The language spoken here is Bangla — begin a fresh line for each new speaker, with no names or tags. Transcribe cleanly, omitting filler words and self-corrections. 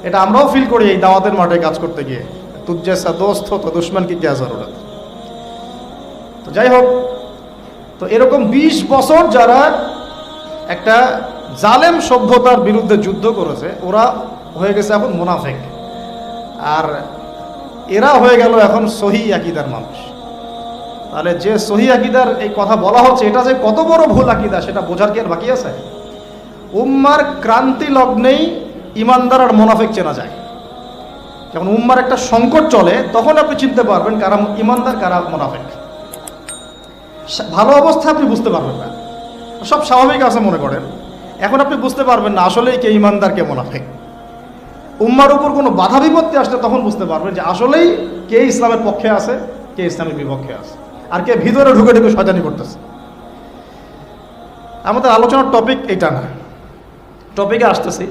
এটা আমরাও ফিল করি এই দাওয়াতের মাঠে কাজ করতে গিয়ে, তুঝ জৈসা দোস্ত তো দুশ্মন কি ক্যা জরুরত। তো যাই হোক, তো এরকম 20 বছর যারা একটা জালেম সভ্যতার বিরুদ্ধে যুদ্ধ করেছে, ওরা হয়ে গেছে এখন মুনাফিক, আর এরা হয়ে গেল এখন সহি আকীদার মানুষ। তাহলে যে সহি আকীদার এই কথা বলা হচ্ছে, এটা যে কত বড় ভুল আকীদা সেটা বোঝার কি আর বাকি আছে? উম্মার ক্রান্তি লগ্নেই ইমানদার আর মুনাফিক চেনা যায়। যখন উম্মার একটা সংকট চলে, তখন আপনি চিনতে পারবেন কারা ইমানদার কারা মুনাফিক। ভালো অবস্থা আপনি বুঝতে পারবেন না, সব স্বাভাবিক আছে মনে করেন, এখন আপনি বুঝতে পারবেন না আসলেই কে ইমানদার কে মুনাফিক। উম্মার উপর কোনো বাধা বিপত্তি আসলে তখন বুঝতে পারবেন যে আসলেই কে ইসলামের পক্ষে আছে, কে ইসলামের বিপক্ষে আছে, আর কে ভিতরে ঢুকে ঢুকে শয়তানি করতেছে। আমাদের আলোচনার টপিক এটা না, টপিকে আসতেছি।